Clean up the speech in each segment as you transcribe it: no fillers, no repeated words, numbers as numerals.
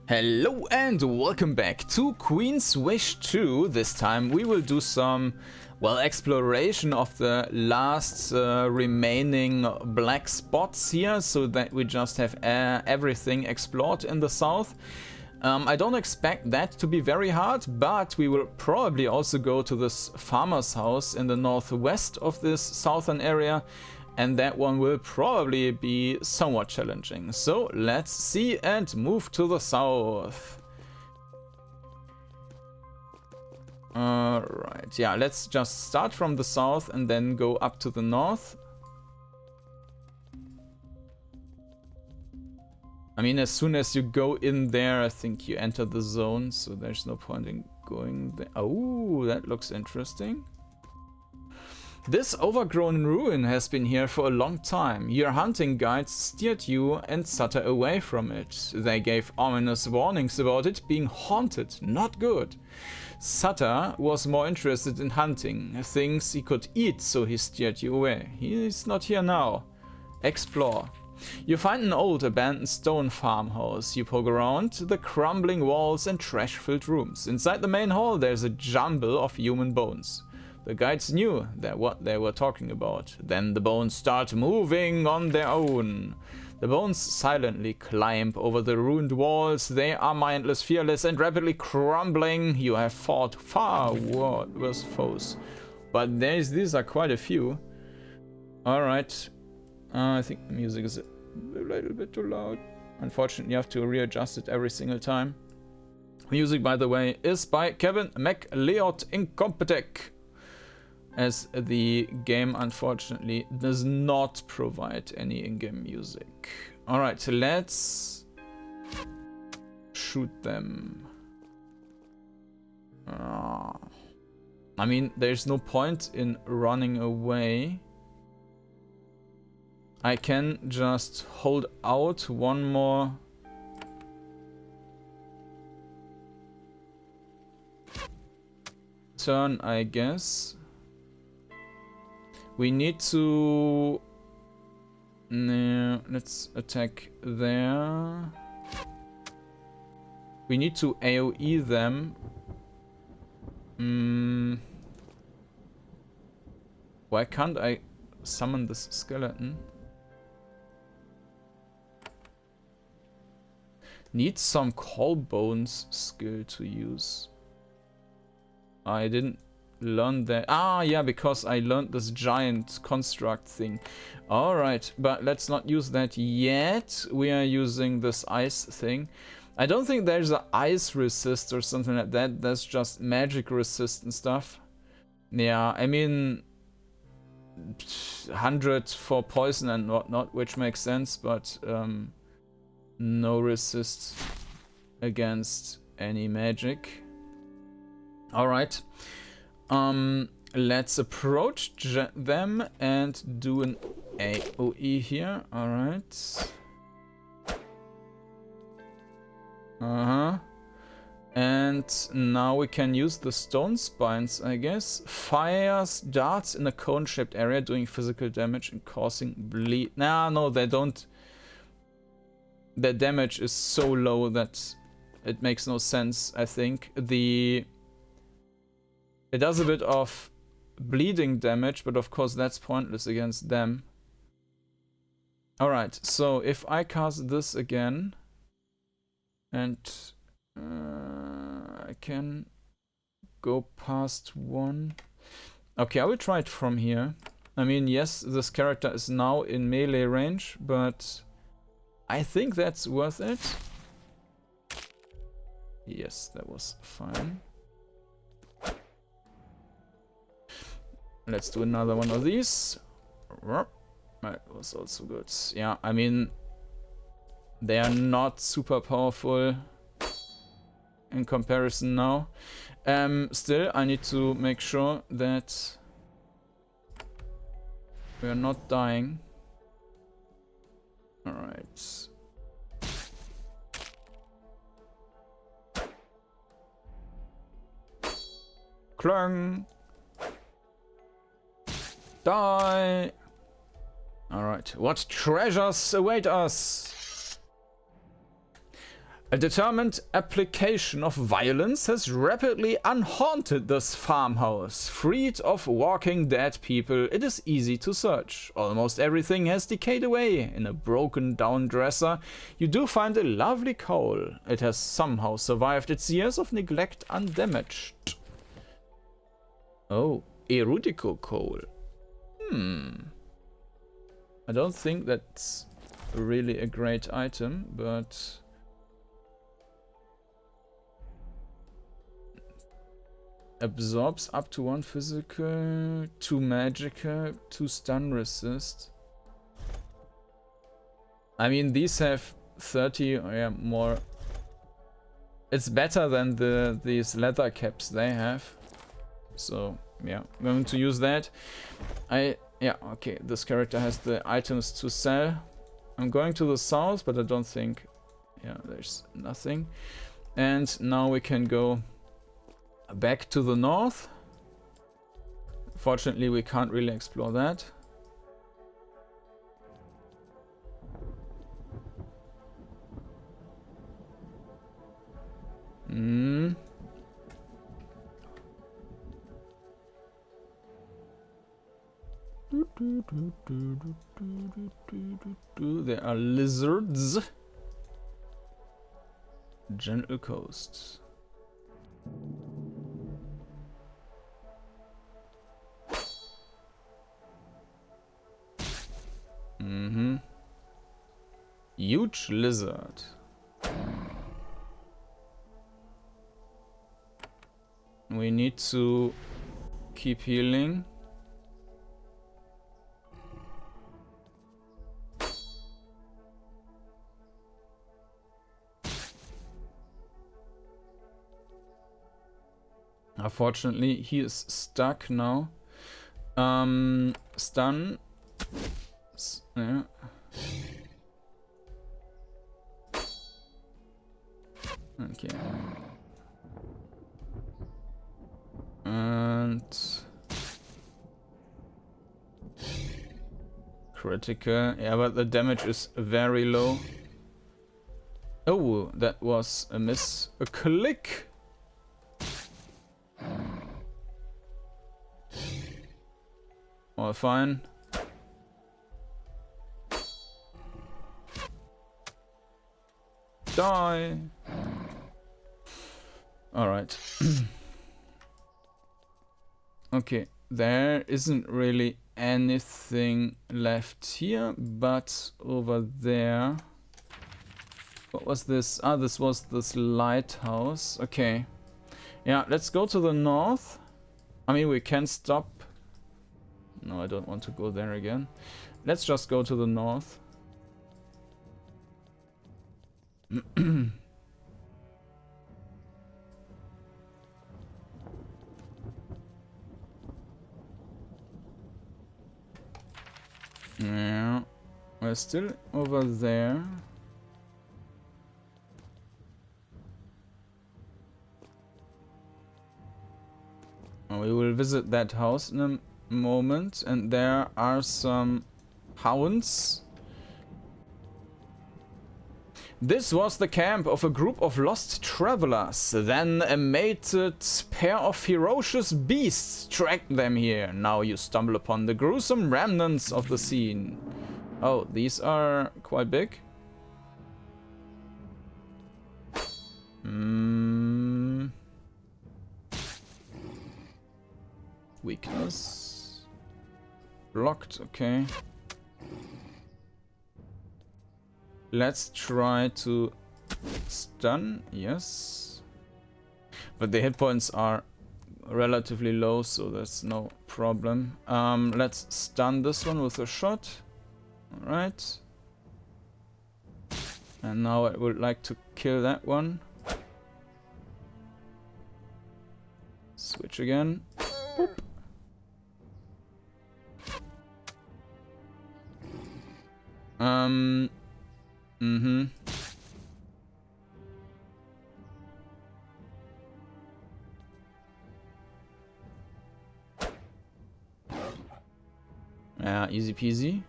Hello and welcome back to Queen's Wish 2. This time we will do some, well, exploration of the last remaining black spots here, so that we just have everything explored in the south. I don't expect that to be very hard, but we will probably also go to this farmer's house in the northwest of this southern area, and that one will probably be somewhat challenging. So let's see and move to the south. Alright, yeah, let's just start from the south and then go up to the north. I mean, as soon as you go in there, I think you enter the zone, so there's no point in going there. Oh, that looks interesting. This overgrown ruin has been here for a long time. Your hunting guides steered you and Sutter away from it. They gave ominous warnings about it being haunted. Not good. Sutter was more interested in hunting, things he could eat, so he steered you away. He's not here now. Explore. You find an old abandoned stone farmhouse. You poke around the crumbling walls and trash-filled rooms. Inside the main hall there's a jumble of human bones. The guides knew that what they were talking about. Then the bones start moving on their own. The bones silently climb over the ruined walls. They are mindless, fearless, and rapidly crumbling. You have fought far worse foes, but these are quite a few. Alright. I think the music is a little bit too loud. Unfortunately, you have to readjust it every single time. Music, by the way, is by Kevin MacLeod Incompetech, as the game unfortunately does not provide any in-game music. Alright, so let's shoot them. I mean, there's no point in running away. I can just hold out one more turn, I guess. We need to... No, let's attack there. We need to AoE them. Why can't I summon this skeleton? Need some Callbones skill to use. I didn't learn that. Ah, yeah, because I learned this giant construct thing. Alright, but let's not use that yet. We are using this ice thing. I don't think there's an ice resist or something like that. That's just magic resist and stuff. Yeah, I mean 100 for poison and whatnot, which makes sense, but no resist against any magic. Alright. Let's approach them and do an AoE here. Alright. And now we can use the stone spines, I guess. Fires darts in a cone-shaped area, doing physical damage and causing bleed. Nah, no, they don't. Their damage is so low that it makes no sense, I think. It does a bit of bleeding damage, but of course that's pointless against them. Alright, so if I cast this again, and I can go past one. Okay, I will try it from here. I mean, yes, this character is now in melee range, but I think that's worth it. Yes, that was fine. Let's do another one of these. That was also good. Yeah, I mean, they are not super powerful in comparison now. Still, I need to make sure that we are not dying. Alright. Clang! Die! Alright, what treasures await us? A determined application of violence has rapidly unhaunted this farmhouse. Freed of walking dead people, it is easy to search. Almost everything has decayed away. In a broken down dresser, you do find a lovely coal. It has somehow survived its years of neglect undamaged. Oh, Erudico coal. I don't think that's really a great item, but... absorbs up to 1 physical, 2 magical, 2 stun resist. I mean, these have 30 or yeah, more. It's better than these leather caps they have. So yeah, I'm going to use that. Yeah, okay, this character has the items to sell. I'm going to the south, but I don't think, yeah, there's nothing. And now we can go back to the north. Fortunately, we can't really explore that. There are lizards. Gentle coast. Huge lizard. We need to keep healing. Unfortunately, he is stuck now. Stun. Yeah. Okay. And critical. Yeah, but the damage is very low. Oh, that was a miss. A click. All fine. Die. All right. Okay, there isn't really anything left here, but over there. What was this? Ah, this was this lighthouse. Okay. Yeah, let's go to the north. I mean, we can stop. No, I don't want to go there again. Let's just go to the north. Yeah, we're still over there. We will visit that house in a moment, and there are some hounds. This was the camp of a group of lost travelers. Then a mated pair of ferocious beasts tracked them here. Now you stumble upon the gruesome remnants of the scene. Oh, these are quite big. Weakness. Blocked, okay. Let's try to stun, yes. But the hit points are relatively low, so that's no problem. Let's stun this one with a shot. Alright. And now I would like to kill that one. Switch again. Boop. Yeah, easy peasy.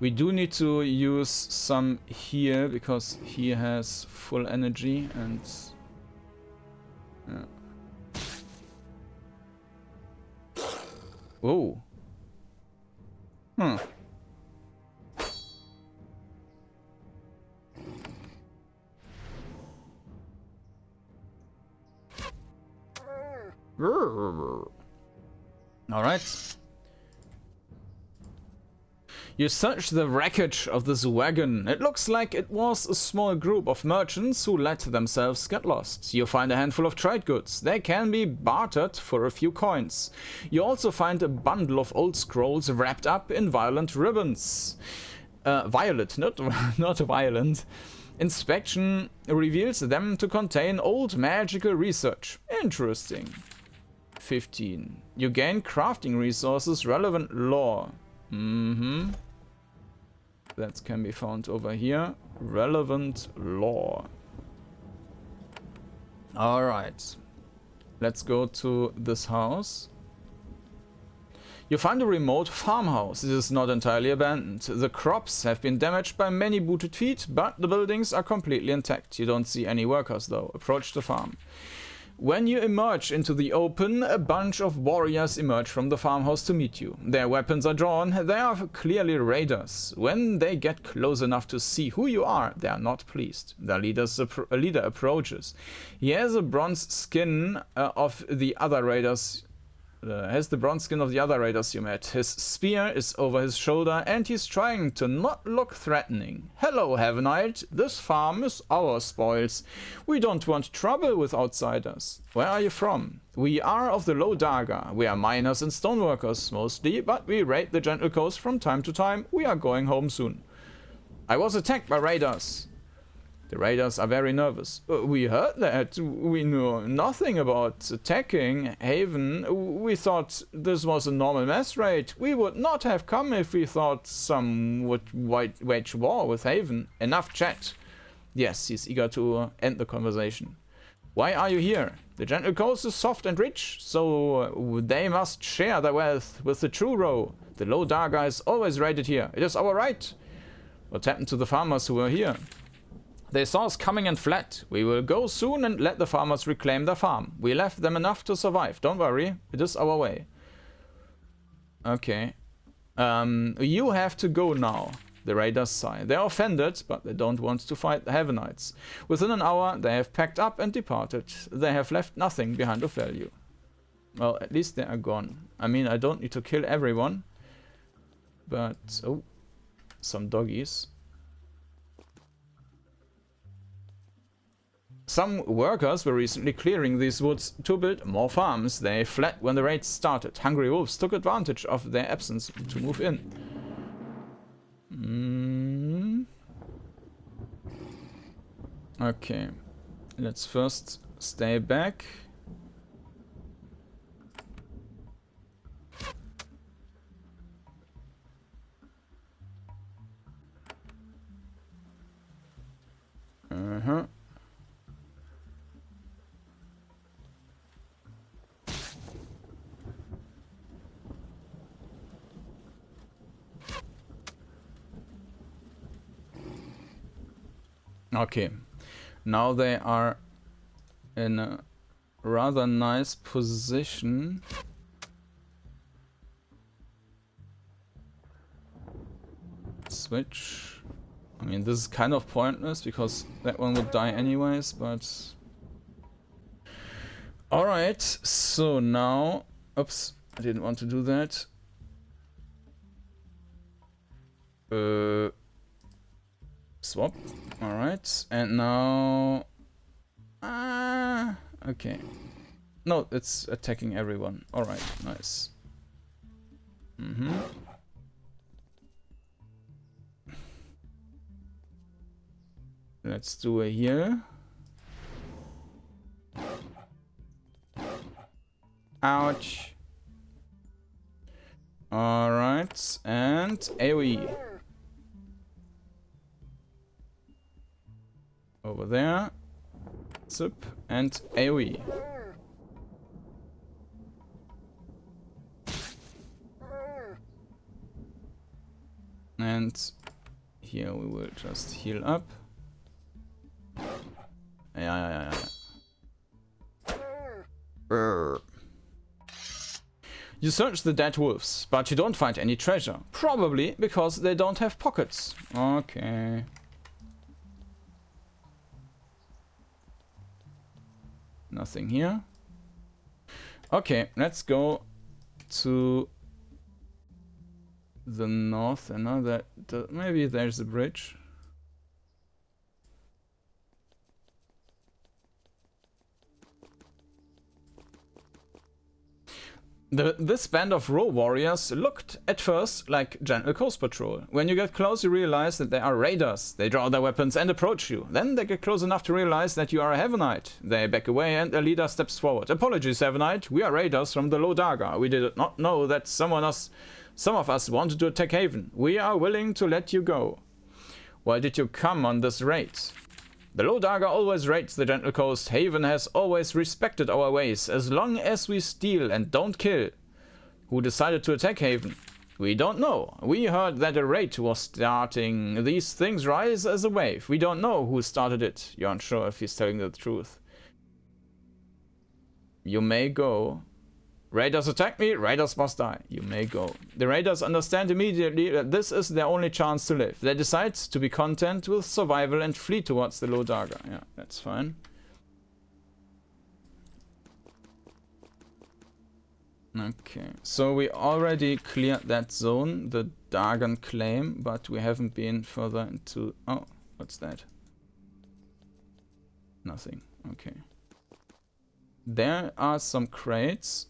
We do need to use some here because he has full energy and yeah. Whoa. Hmm. All right. You search the wreckage of this wagon. It looks like it was a small group of merchants who let themselves get lost. You find a handful of trade goods. They can be bartered for a few coins. You also find a bundle of old scrolls wrapped up in violet ribbons. Violet, not violent. Inspection reveals them to contain old magical research. Interesting. 15. You gain crafting resources, relevant lore. That can be found over here. Relevant lore. Alright. Let's go to this house. You find a remote farmhouse. It is not entirely abandoned. The crops have been damaged by many booted feet, but the buildings are completely intact. You don't see any workers though. Approach the farm. When you emerge into the open, a bunch of warriors emerge from the farmhouse to meet you. Their weapons are drawn. They are clearly raiders. When they get close enough to see who you are, they are not pleased. The leader approaches. He has a bronze skin of the other raiders. You met. His spear is over his shoulder and he's trying to not look threatening. Hello, Heavenite. This farm is our spoils. We don't want trouble with outsiders. Where are you from? We are of the Lheure. We are miners and stoneworkers, mostly, but we raid the Gentle Coast from time to time. We are going home soon. I was attacked by raiders. The raiders are very nervous. We heard that. We knew nothing about attacking Haven. We thought this was a normal mass raid. We would not have come if we thought some would wage war with Haven. Enough chat. Yes, he's eager to end the conversation. Why are you here? The Gentle Coast is soft and rich, so they must share their wealth with the true row. The Lheure is always raided here. It is our right. What happened to the farmers who were here? They saw us coming and fled. We will go soon and let the farmers reclaim their farm. We left them enough to survive. Don't worry, it is our way. Okay. You have to go now. The raiders sigh. They are offended, but they don't want to fight the Heavenites. Within an hour, they have packed up and departed. They have left nothing behind of value. Well, at least they are gone. I mean, I don't need to kill everyone. But, oh, some doggies. Some workers were recently clearing these woods to build more farms. They fled when the raid started. Hungry wolves took advantage of their absence to move in. Okay. Let's first stay back. Okay, now they are in a rather nice position. Switch. I mean, this is kind of pointless because that one would die anyways, but... Alright, so now... Oops, I didn't want to do that. Swap. Alright, and now... okay. No, it's attacking everyone. Alright, nice. Let's do a heal. Ouch. Alright, and AoE. Over there. Zip and AoE. And here we will just heal up. Yeah. You search the dead wolves, but you don't find any treasure. Probably because they don't have pockets. Okay. Nothing here. Okay, let's go to the north. And now that maybe there's a bridge. This band of row warriors looked at first like gentle coast patrol. When you get close, you realize that they are raiders. They draw their weapons and approach you. Then they get close enough to realize that you are a Heavenite. They back away and their leader steps forward. Apologies, Heavenite. We are raiders from the Lheure. We did not know that some of us wanted to attack Haven. We are willing to let you go. Why did you come on this raid? The Lheure always raids the Gentle Coast. Haven has always respected our ways, as long as we steal and don't kill. Who decided to attack Haven? We don't know. We heard that a raid was starting. These things rise as a wave. We don't know who started it. You're unsure if he's telling the truth. You may go. Raiders attack me, raiders must die. You may go. The raiders understand immediately that this is their only chance to live. They decide to be content with survival and flee towards the Lheure. Yeah, that's fine. Okay, so we already cleared that zone, the Dagon claim, but we haven't been further into... Oh, what's that? Nothing. Okay. There are some crates.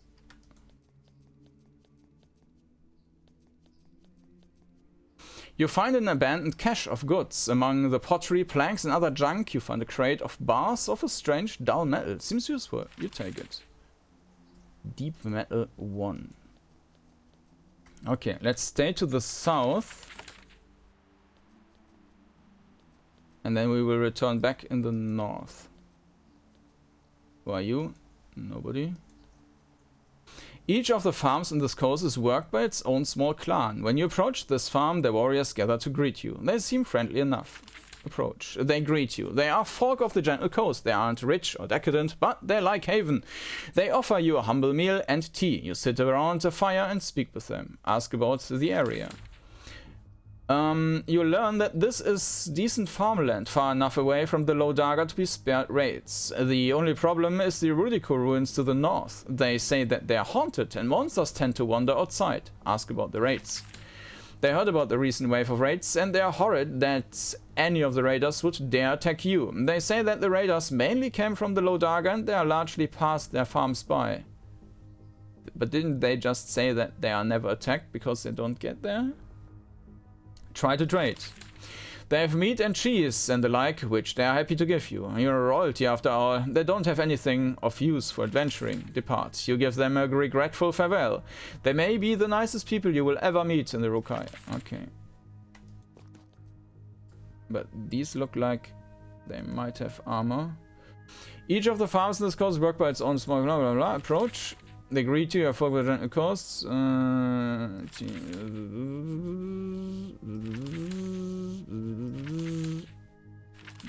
You find an abandoned cache of goods. Among the pottery, planks and other junk, you find a crate of bars of a strange dull metal. Seems useful. You take it. Deep metal 1. Okay, let's stay to the south. And then we will return back in the north. Who are you? Nobody. Each of the farms in this coast is worked by its own small clan. When you approach this farm, the warriors gather to greet you. They seem friendly enough. Approach. They greet you. They are folk of the Gentle Coast. They aren't rich or decadent, but they like Haven. They offer you a humble meal and tea. You sit around a fire and speak with them. Ask about the area. You learn that this is decent farmland, far enough away from the Lheure to be spared raids. The only problem is the Erudico ruins to the north. They say that they are haunted and monsters tend to wander outside. Ask about the raids. They heard about the recent wave of raids and they are horrid that any of the raiders would dare attack you. They say that the raiders mainly came from the Lheure and they are largely passed their farms by. But didn't they just say that they are never attacked because they don't get there? Try to trade. They have meat and cheese and the like, which they are happy to give you. You're a royalty after all. They don't have anything of use for adventuring. Depart. You give them a regretful farewell. They may be the nicest people you will ever meet in the Rukai. Okay. But these look like they might have armor. Each of the farms in this coast work by its own small blah blah blah approach. They greet you, folk with gentle coasts.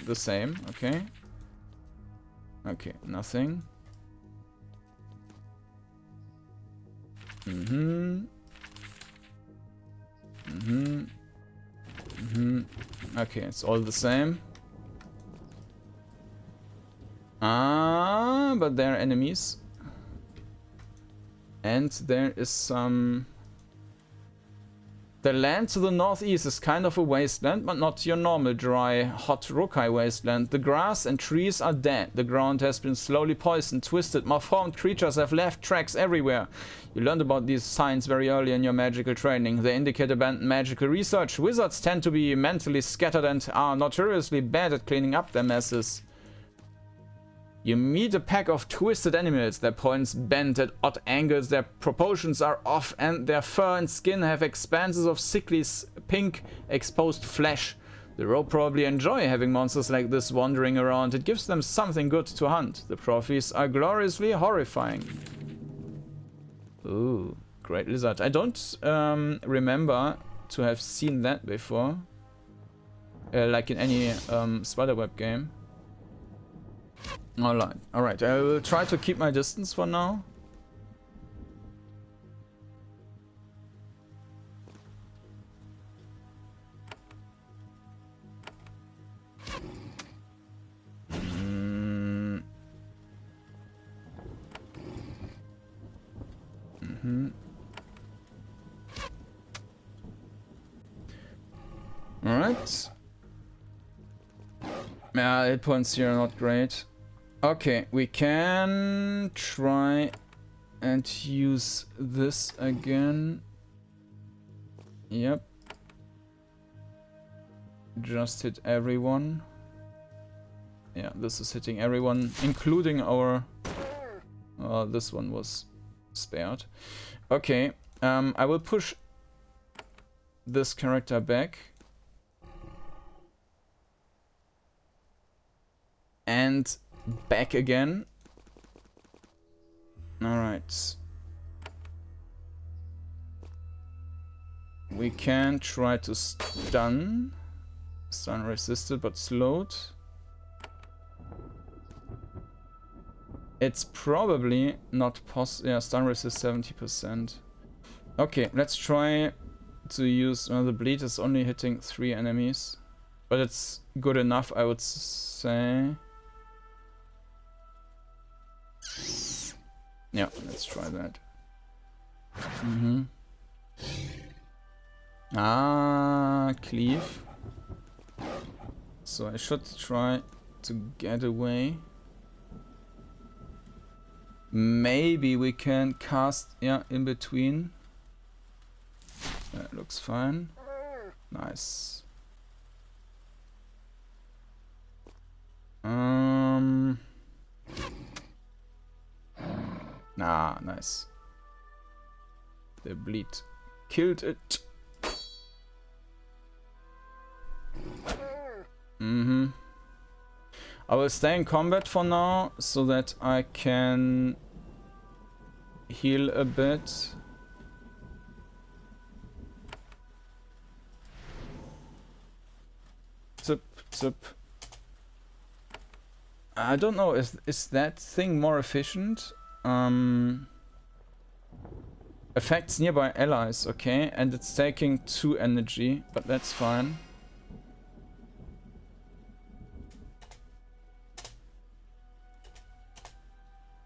The same, okay. Okay, nothing. Okay, it's all the same. Ah, but they're enemies. And there is some... The land to the northeast is kind of a wasteland, but not your normal dry, hot Rukai wasteland. The grass and trees are dead. The ground has been slowly poisoned, twisted, malformed creatures have left tracks everywhere. You learned about these signs very early in your magical training. They indicate abandoned magical research. Wizards tend to be mentally scattered and are notoriously bad at cleaning up their messes. You meet a pack of twisted animals, their points bend at odd angles, their proportions are off, and their fur and skin have expanses of sickly pink exposed flesh. The rogue probably enjoy having monsters like this wandering around. It gives them something good to hunt. The trophies are gloriously horrifying. Ooh, great lizard. I don't remember to have seen that before. Like in any Spiderweb game. Alright, I will try to keep my distance for now. Alright. Yeah, hit points here are not great. Okay, we can try and use this again. Yep. Just hit everyone. Yeah, this is hitting everyone, including our... this one was spared. Okay, I will push this character back. And back again. Alright. We can try to stun. Stun resisted but slowed. It's probably not possible. Yeah, stun resist 70%. Okay, let's try to use... the bleed is only hitting 3 enemies. But it's good enough, I would say. Yeah, let's try that. Cleave. So I should try to get away. Maybe we can cast, yeah, in between. That looks fine. Nice. Nice. The bleed killed it. I will stay in combat for now so that I can heal a bit. Zip, zip. I don't know, is that thing more efficient? Affects nearby allies, okay, and it's taking 2 energy, but that's fine.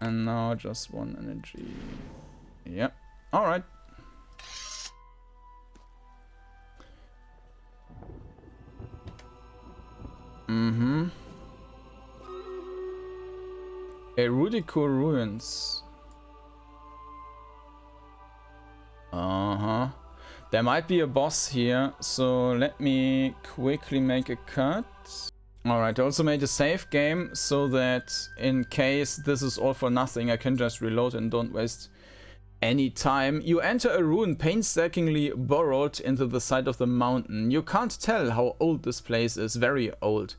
And now just 1 energy. Yep, alright. Erudico ruins. There might be a boss here, so let me quickly make a cut. Alright, I also made a save game so that in case this is all for nothing, I can just reload and don't waste any time. You enter a ruin painstakingly burrowed into the side of the mountain. You can't tell how old this place is, very old.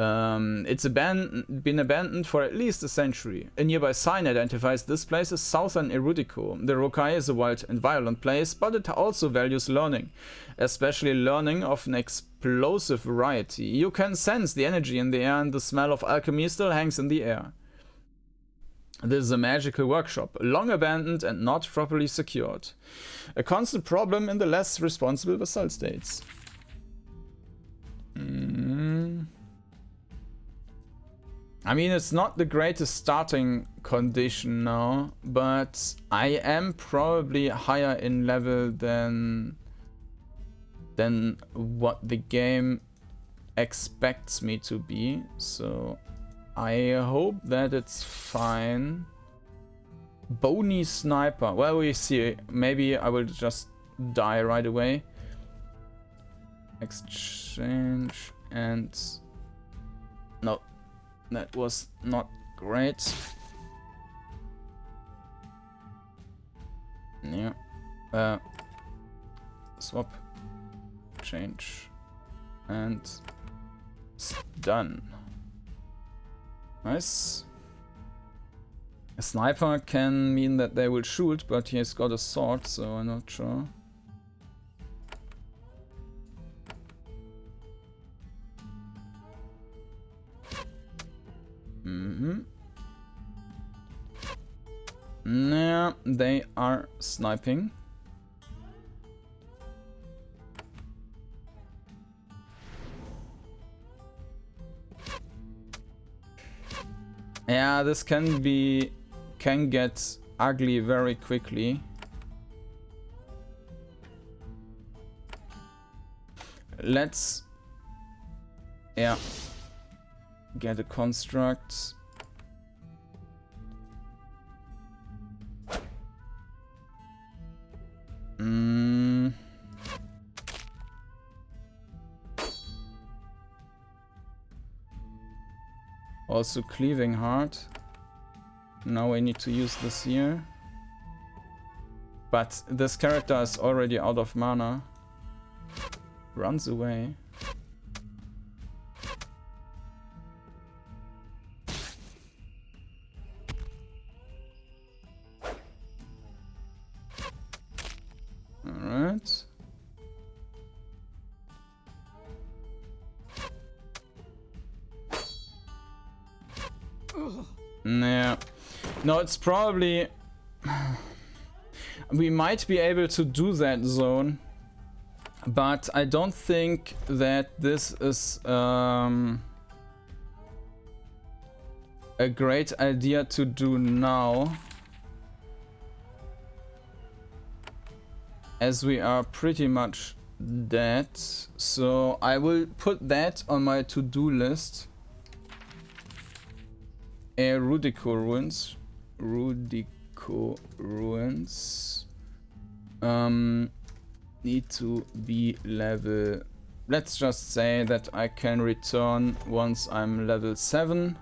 It's been abandoned for at least a century. A nearby sign identifies this place as southern Erudico. The Rokai is a wild and violent place, but it also values learning, especially learning of an explosive variety. You can sense the energy in the air, and the smell of alchemy still hangs in the air. This is a magical workshop, long abandoned and not properly secured. A constant problem in the less responsible vassal states. I mean, it's not the greatest starting condition now, but I am probably higher in level than what the game expects me to be, so I hope that it's fine. Bony sniper. Well, we see. Maybe I will just die right away. Exchange and... No. That was not great. Yeah. Swap. Change. And... Stun. Nice. A sniper can mean that they will shoot, but he has got a sword, so I'm not sure. Yeah, they are sniping. Yeah, this can get ugly very quickly. Let's get a construct. Also cleaving hard. Now I need to use this here. But this character is already out of mana. Runs away. Alright. Yeah. No, it's probably... We might be able to do that zone. But I don't think that this is a great idea to do now. As we are pretty much dead. So I will put that on my to-do list. Erudico ruins. Erudico ruins. Need to be level... Let's just say that I can return once I'm level 7.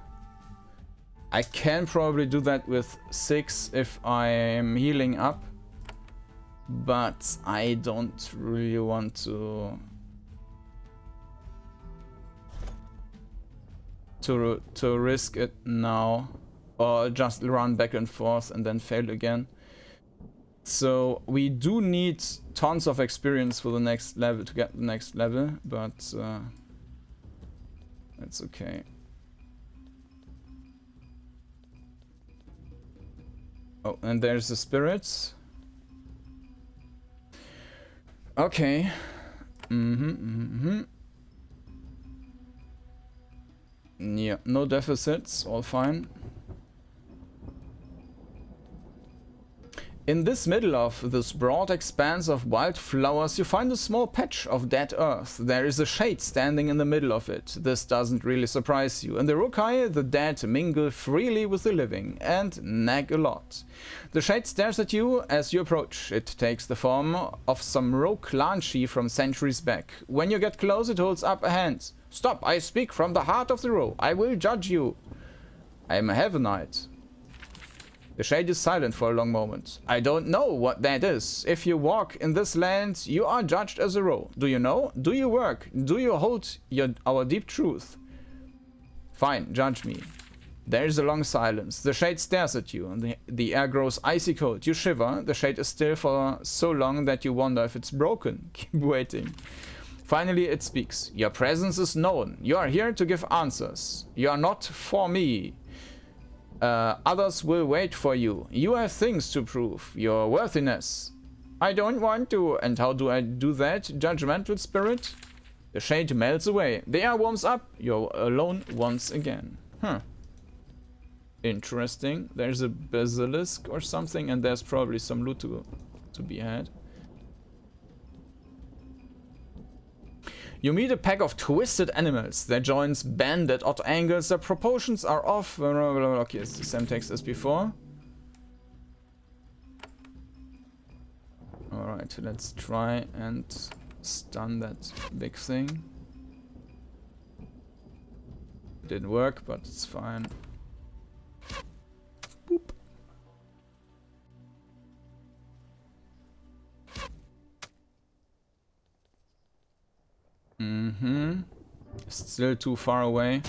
I can probably do that with 6 if I am healing up. But I don't really want to risk it now, or just run back and forth and then fail again. So we do need tons of experience for the next level to get the next level, but that's okay. Oh, and there's the spirits. Okay. Yeah, no deficits, all fine. In this middle of this broad expanse of wild flowers, you find a small patch of dead earth. There is a shade standing in the middle of it. This doesn't really surprise you. In the Rukai, the dead mingle freely with the living and nag a lot. The shade stares at you as you approach. It takes the form of some rogue clan chief from centuries back. When you get close, it holds up a hand. Stop, I speak from the heart of the row. I will judge you. I am a Heavenite. The shade is silent for a long moment. I don't know what that is. If you walk in this land, you are judged as a row. Do you know? Do you work? Do you hold our deep truth? Fine, judge me. There is a long silence. The shade stares at you, and the air grows icy cold. You shiver. The shade is still for so long that you wonder if it's broken. Keep waiting. Finally, it speaks. Your presence is known. You are here to give answers. You are not for me. Others will wait for you. You have things to prove. Your worthiness. I don't want to. And how do I do that, judgmental spirit? The shade melts away. The air warms up. You're alone once again. Interesting. There's a basilisk or something, and there's probably some loot to be had. You meet a pack of twisted animals. Their joints bend at odd angles. Their proportions are off. Okay, it's the same text as before. Alright, let's try and stun that big thing. Didn't work, but it's fine. Boop. Still too far away.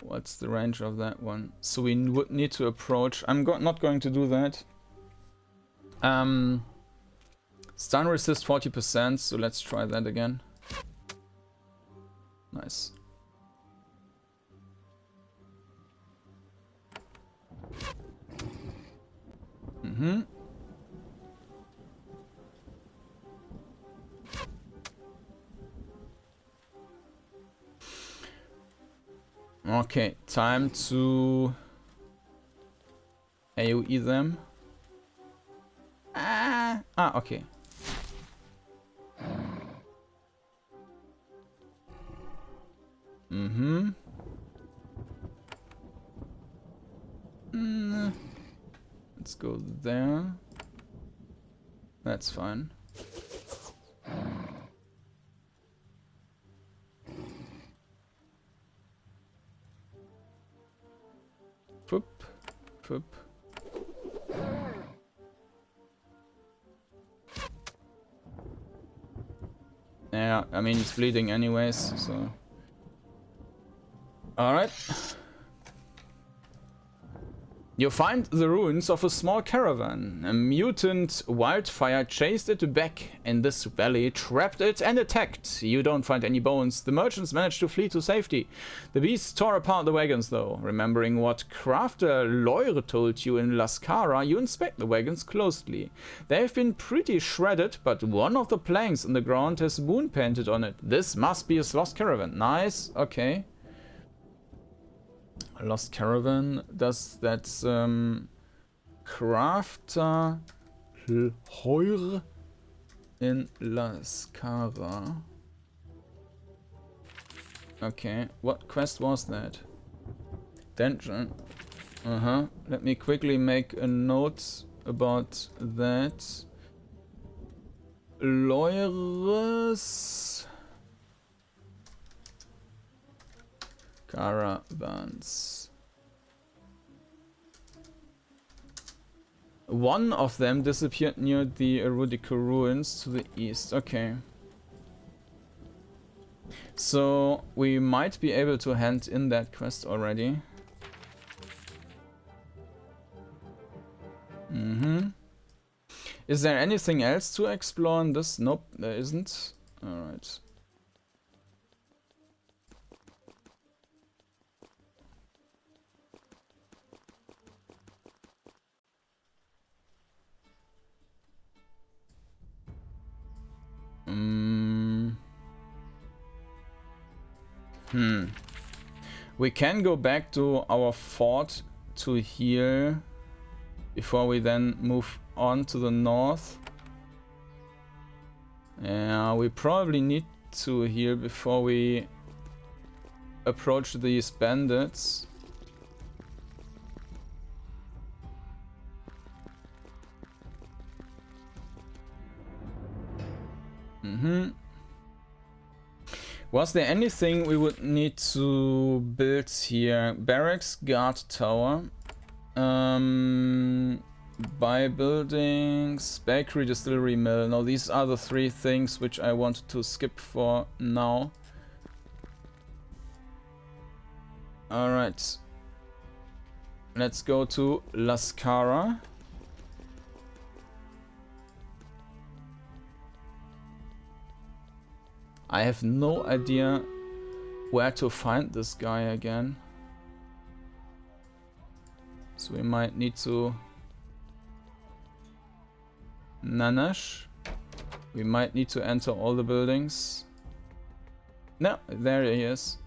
What's the range of that one? So we would need to approach. I'm not going to do that. Stun resist 40%, so let's try that again. Nice. Mm-hmm. Okay, time to AoE them. Okay. Mm-hmm. Let's go there. That's fine. Poop. Poop. Yeah, I mean, it's bleeding anyways, so... Alright. You find the ruins of a small caravan. A mutant wildfire chased it back in this valley, trapped it and attacked. You don't find any bones. The merchants managed to flee to safety. The beasts tore apart the wagons though. Remembering what crafter Lheure told you in Lascara, you inspect the wagons closely. They've been pretty shredded, but one of the planks in the ground has moon painted on it. This must be a lost caravan. Nice, okay. Lost Caravan does that crafter Lheure in Lascara. Okay, what quest was that? Dungeon. Let me quickly make a note about that. Lheure's Caravans. One of them disappeared near the Erudico ruins to the east. Okay. So we might be able to hand in that quest already. Is there anything else to explore in this? Nope, there isn't. Alright. We can go back to our fort to heal before we then move on to the north. Yeah, we probably need to heal before we approach these bandits. Was there anything we would need to build here? Barracks, guard tower, buy buildings, bakery, distillery, mill. No, these are the three things which I wanted to skip for now. Alright. Let's go to Lascara. I have no idea where to find this guy again. So we might need to... Nanash. We might need to enter all the buildings. No, there he is.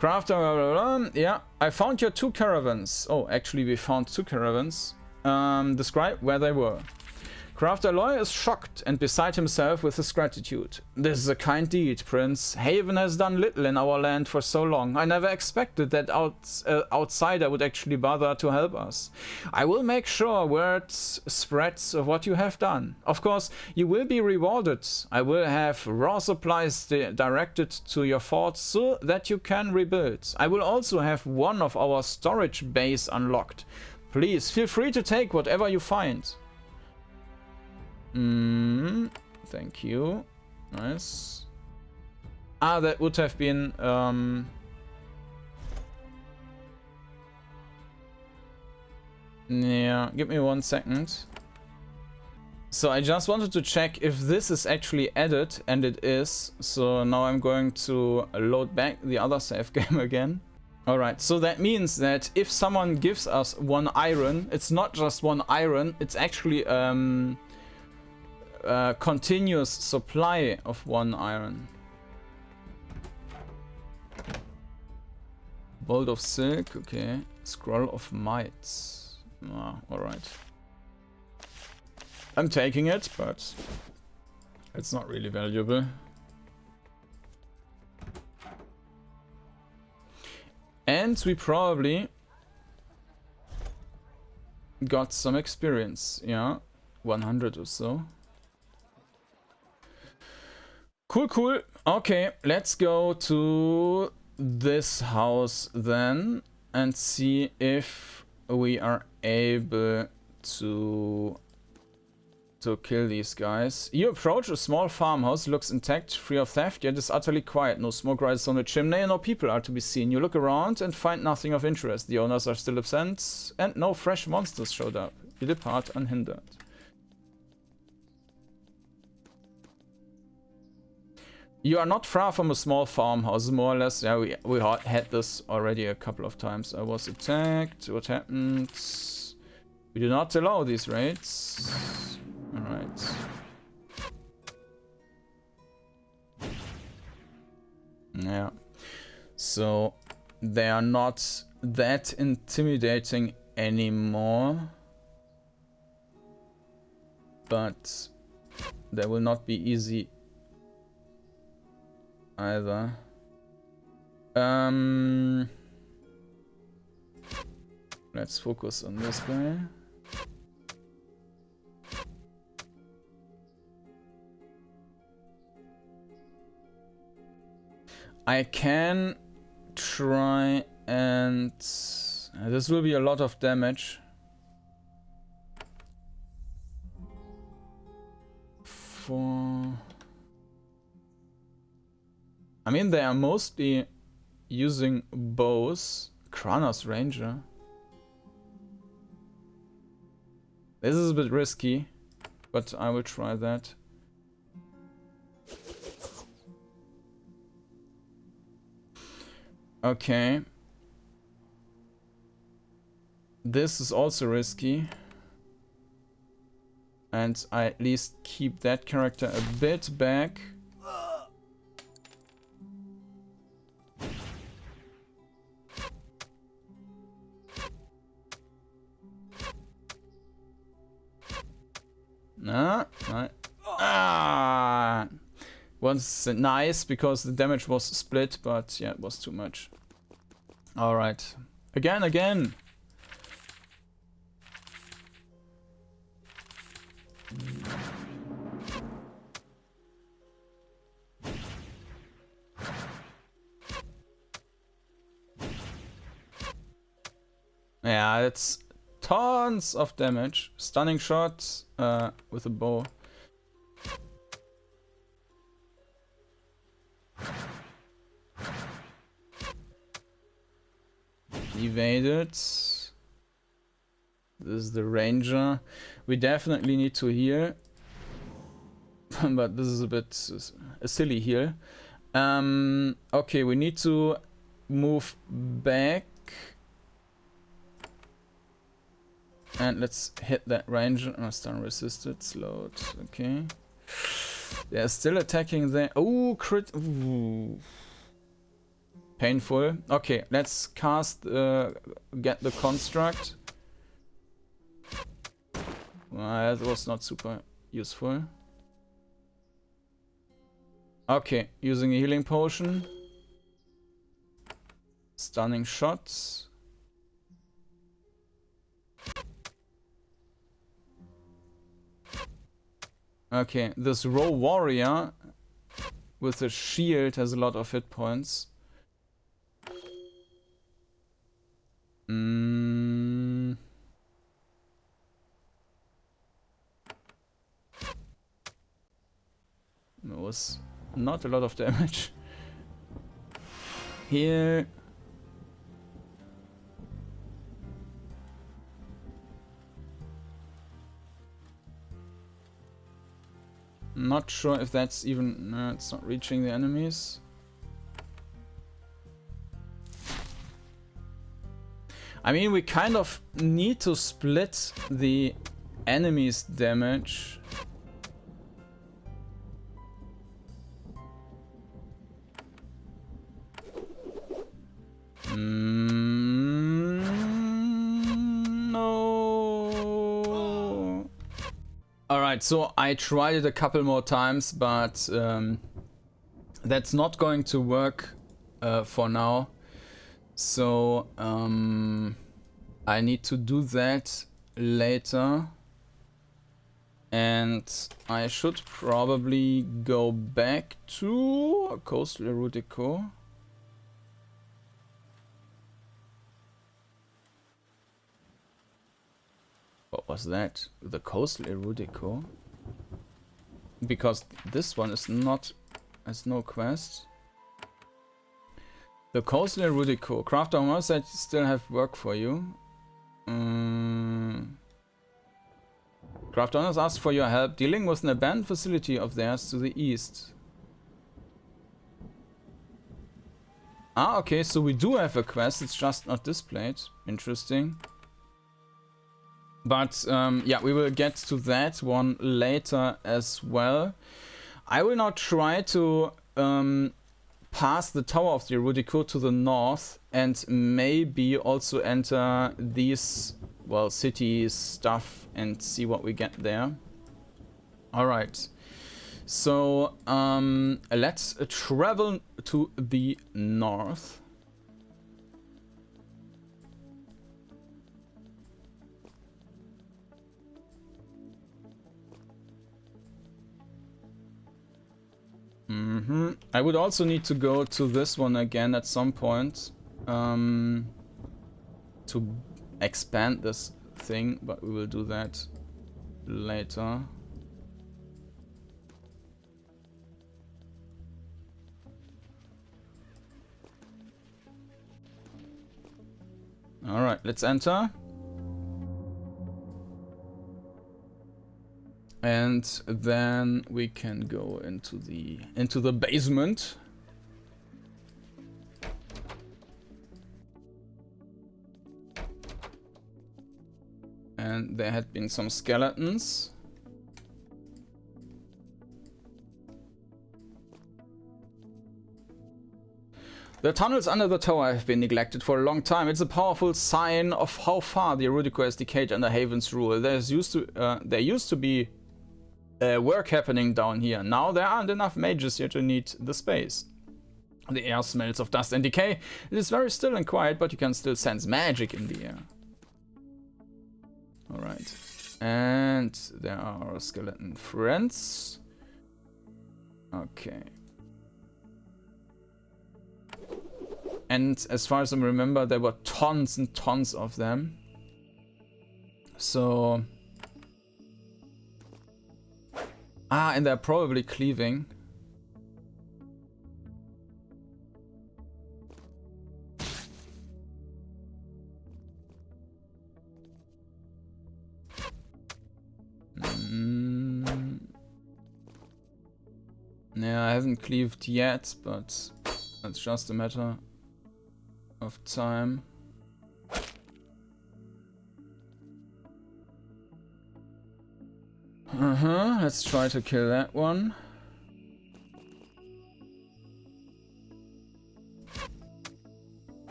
Crafter, blah, blah, blah. Yeah, I found your 2 caravans. Oh, actually we found 2 caravans. Describe where they were. Crafter Lheure is shocked and beside himself with his gratitude. This is a kind deed, Prince. Haven has done little in our land for so long. I never expected that outsider would actually bother to help us. I will make sure word spreads of what you have done. Of course, you will be rewarded. I will have raw supplies directed to your fort so that you can rebuild. I will also have one of our storage bays unlocked. Please feel free to take whatever you find. Thank you. Nice. Ah, that would have been yeah, give me 1 second. So I just wanted to check if this is actually added, and it is. So now I'm going to load back the other save game again. Alright, so that means that if someone gives us 1 iron, it's not just 1 iron, it's actually a continuous supply of 1 iron. Bolt of Silk, okay. Scroll of Might. Ah, alright. I'm taking it, but it's not really valuable. And we probably got some experience, yeah, 100 or so. Cool, cool. Okay, let's go to this house then and see if we are able to kill these guys. You approach a small farmhouse, looks intact, free of theft, yet is utterly quiet. No smoke rises on the chimney and no people are to be seen. You look around and find nothing of interest. The owners are still absent and no fresh monsters showed up. You depart unhindered. You are not far from a small farmhouse, more or less. Yeah, we had this already a couple of times. I was attacked. What happened? We do not allow these raids. Alright. Yeah. So they are not that intimidating anymore. But they will not be easy either. Let's focus on this guy. I can try and... this will be a lot of damage. I mean, they are mostly using bows. Kronos Ranger. This is a bit risky, but I will try that. Okay. This is also risky. And I at least keep that character a bit back. Was nice because the damage was split, but yeah, it was too much. Alright. Again! Yeah, it's tons of damage. Stunning shot with a bow. Evaded. This is the ranger. We definitely need to heal. But this is a bit a silly heal. Okay, we need to move back. And let's hit that ranger. Oh, stun resisted. Slowed. Okay. They're still attacking there. Oh, crit. Ooh. Painful. Okay, let's cast, get the construct. That was not super useful. Okay, using a healing potion. Stunning shots. Okay, this raw warrior with a shield has a lot of hit points. It was not a lot of damage. Here. Not sure if that's even... No, it's not reaching the enemies. I mean, we kind of need to split the enemies' damage. No. Alright, so I tried it a couple more times, but that's not going to work for now. So I need to do that later. And I should probably go back to Coastal Erudico. What was that? The Coastal Erudico? Because this one is not... has no quest. The Coastal Erudico. Crafter must still have work for you. Craft owners ask for your help dealing with an abandoned facility of theirs to the east. Ah, okay, so we do have a quest, it's just not displayed. Interesting. But yeah, we will get to that one later as well. I will now try to pass the Tower of the Erudico to the north and maybe also enter these, well, city stuff and see what we get there. Alright, so let's travel to the north. I would also need to go to this one again at some point to expand this thing, but we will do that later. All right, let's enter. And then we can go into the basement. And there had been some skeletons. The tunnels under the tower have been neglected for a long time. It's a powerful sign of how far the Erudico has decayed under Haven's rule. There used to be work happening down here. Now there aren't enough mages here to need the space. The air smells of dust and decay. It is very still and quiet, but you can still sense magic in the air. Alright. And there are our skeleton friends. Okay. And as far as I remember, there were tons and tons of them. So... Ah, and they're probably cleaving. Yeah, I haven't cleaved yet, but that's just a matter of time. Let's try to kill that one.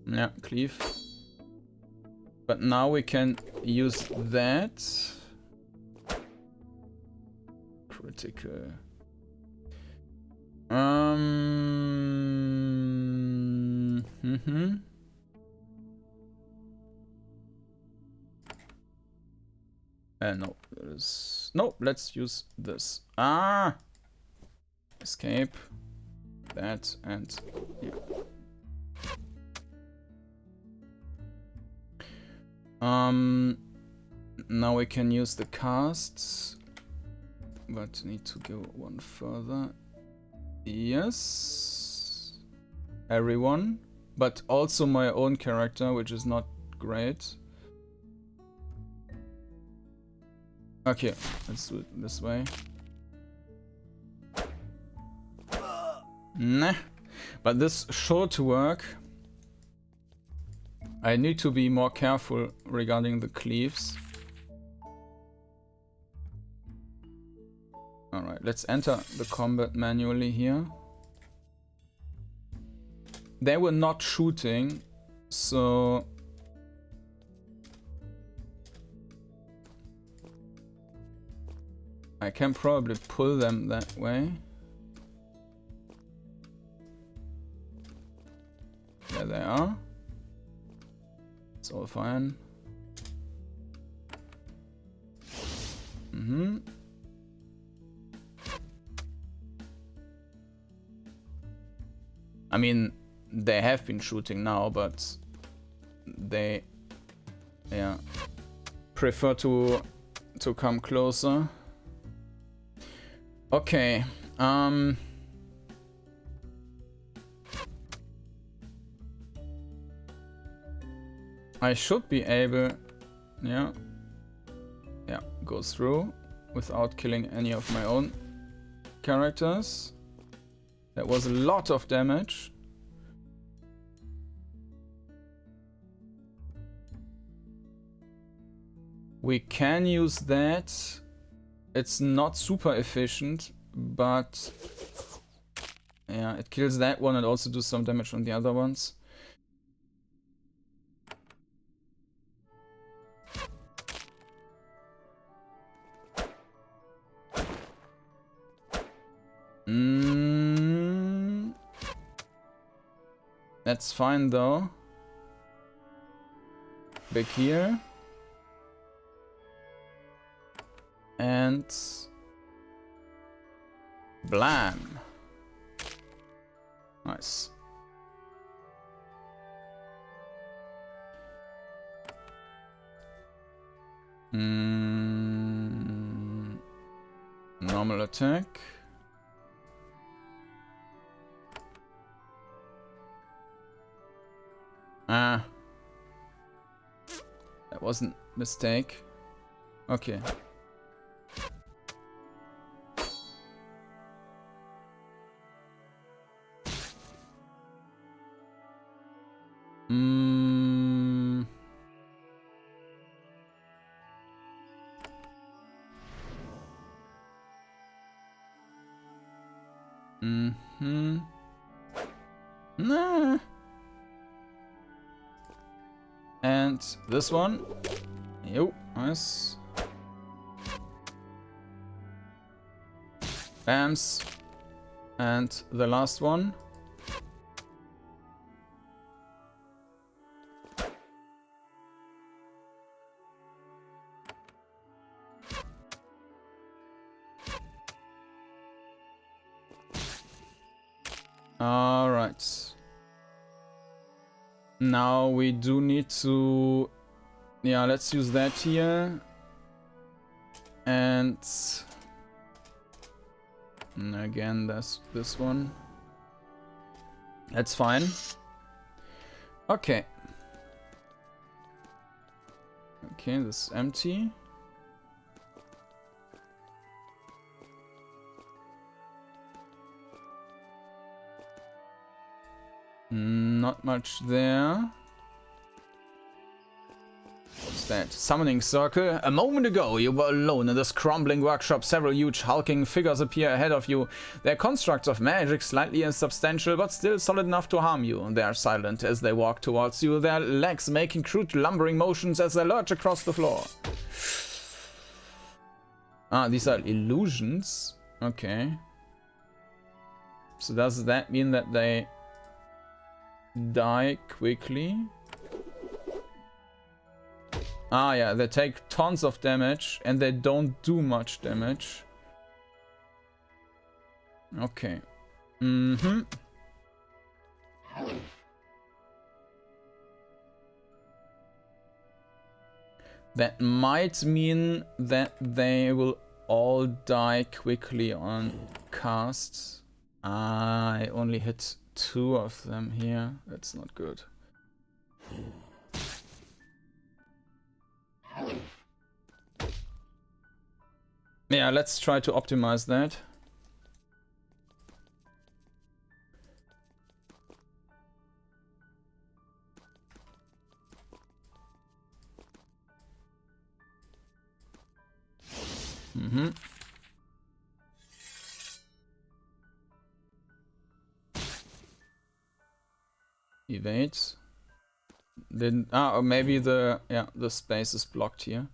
Yeah, cleave. But now we can use that. Critical. No, no, let's use this. Ah! Escape. That and yeah. Now we can use the casts, but need to go one further. Yes. Everyone, but also my own character, which is not great. Okay, let's do it this way. Nah, but this should work. I need to be more careful regarding the cleaves. Alright, let's enter the combat manually here. They were not shooting, so... I can probably pull them that way. There they are. It's all fine. Mm-hmm. I mean, they have been shooting now, but they, yeah, prefer to come closer. Okay. I should be able, yeah, go through without killing any of my own characters. That was a lot of damage. We can use that. It's not super efficient, but yeah, it kills that one and also does some damage on the other ones. That's fine though. Back here. And blam. Nice. Normal attack. Ah. That wasn't a mistake. Okay. Nah. And this one. Yo, nice. Bams. And the last one. Alright. Now we do need to... Yeah, let's use that here. And again, that's this one. That's fine. Okay. Okay, this is empty. Not much there. What's that? Summoning circle. A moment ago, you were alone in this crumbling workshop. Several huge hulking figures appear ahead of you. Their constructs of magic, slightly insubstantial, but still solid enough to harm you. They are silent as they walk towards you, their legs making crude lumbering motions as they lurch across the floor. Ah, these are illusions. Okay. So does that mean that they die quickly? Ah, yeah, they take tons of damage and they don't do much damage. Okay. That might mean that they will all die quickly on casts. I only hit 2 of them here. That's not good. Yeah, let's try to optimize that. Mm-hmm. Evade. Didn't or maybe the space is blocked here.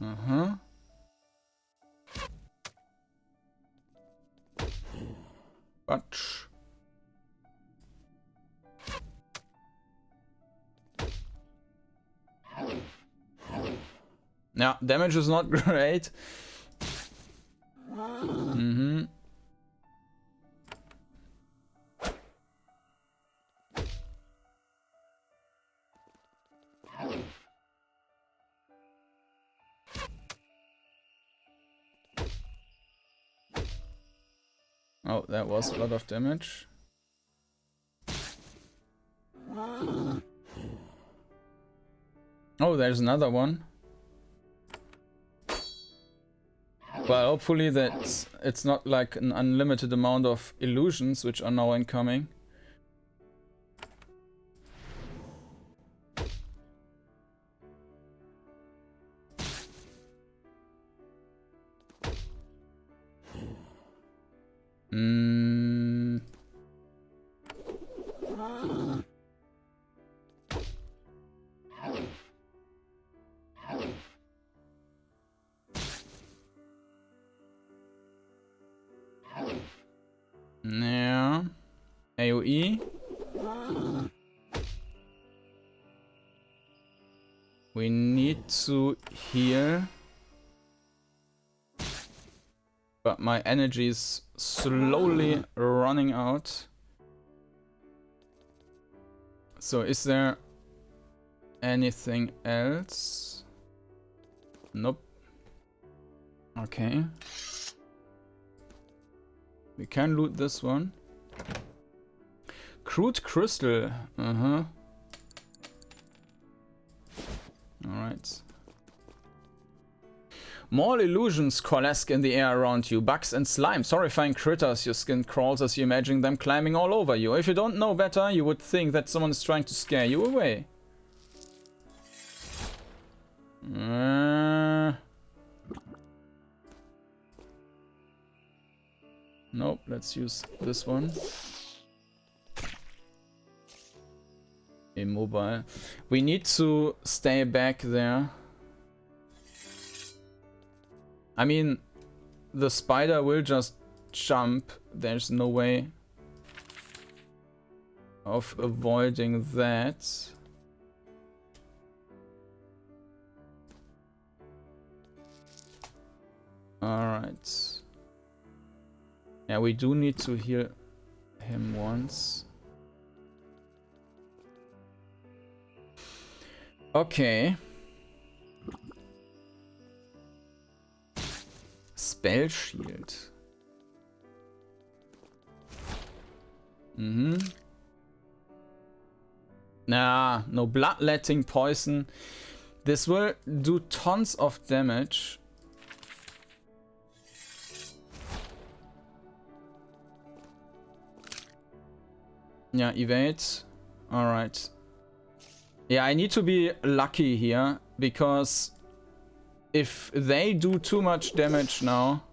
Uh-huh. But yeah, damage is not great. Mm-hmm. Oh, that was a lot of damage. Oh, there's another one. Well, hopefully it's not like an unlimited amount of illusions which are now incoming. Mm. Yeah. AoE. We need to heal. But my energy is slowly running out. So is there anything else? Nope. Okay. We can loot this one. Crude crystal. Uh-huh. Alright. More illusions coalesce in the air around you. Bugs and slimes, horrifying critters. Your skin crawls as you imagine them climbing all over you. If you don't know better, you would think that someone is trying to scare you away. Nope, let's use this one. Immobile. We need to stay back there. I mean, the spider will just jump. There's no way of avoiding that. Alright. Yeah, we do need to heal him once. Okay. Spell shield. Nah, no bloodletting poison. This will do tons of damage. Yeah, evade. Alright. Yeah, I need to be lucky here, because if they do too much damage now,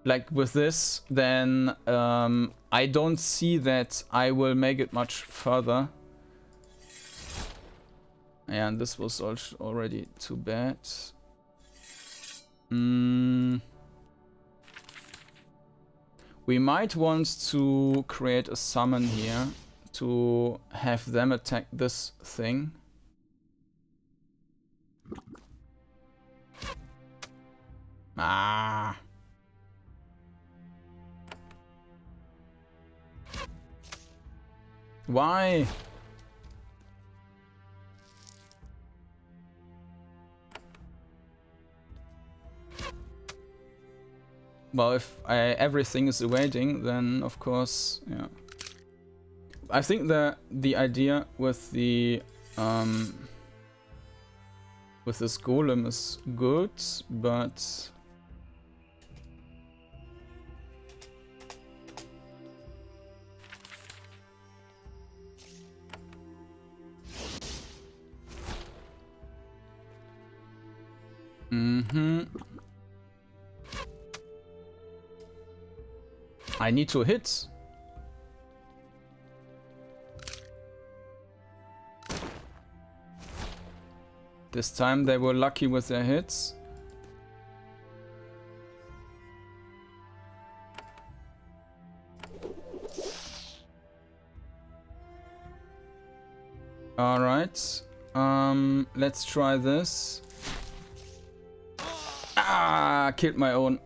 like with this, then I don't see that I will make it much further. Yeah, and this was already too bad. We might want to create a summon here to have them attack this thing. Ah. Why? Well, if everything is evading, then of course, yeah. I think the idea with this golem is good, but I need to hit. This time they were lucky with their hits. Alright. Let's try this. Ah, killed my own.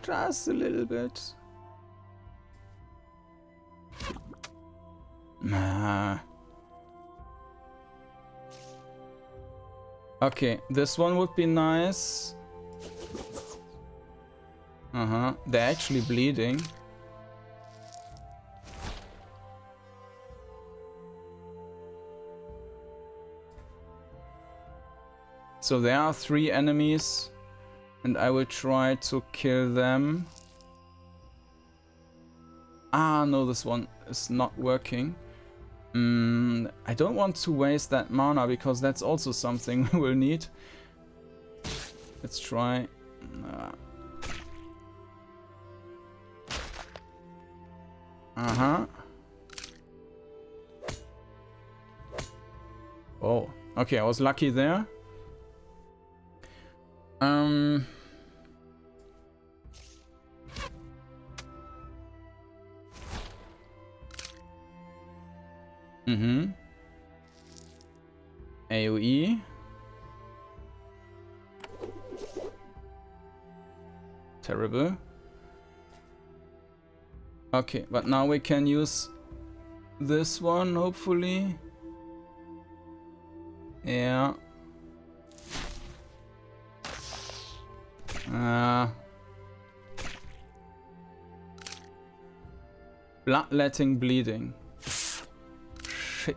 Just a little bit. Okay, this one would be nice. They're actually bleeding. So there are 3 enemies, and I will try to kill them. Ah, no, this one is not working. I don't want to waste that mana, because that's also something we will need. Let's try. Oh, okay, I was lucky there. AoE. Terrible. Okay, but now we can use this one, hopefully. Yeah. Bloodletting bleeding. Shit.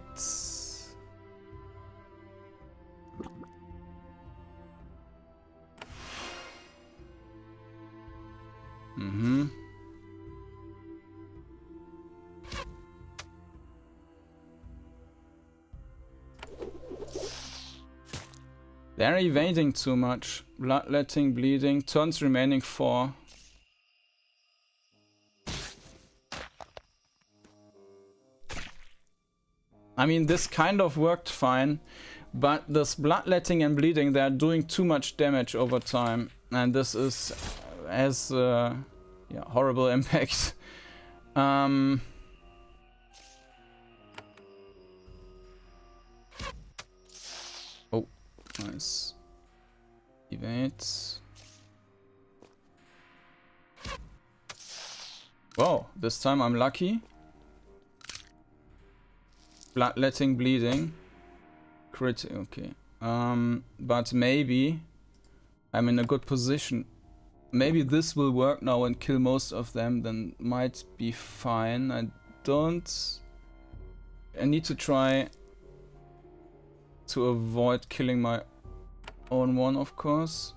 They're evading too much. Bloodletting, bleeding, turns remaining 4. I mean, this kind of worked fine, but this bloodletting and bleeding, they're doing too much damage over time, and this has horrible impact. Oh, nice. Evade. Wow, this time I'm lucky. Bloodletting, bleeding. Crit, okay. But maybe I'm in a good position. Maybe this will work now and kill most of them, then might be fine. I need to try to avoid killing my own one, of course.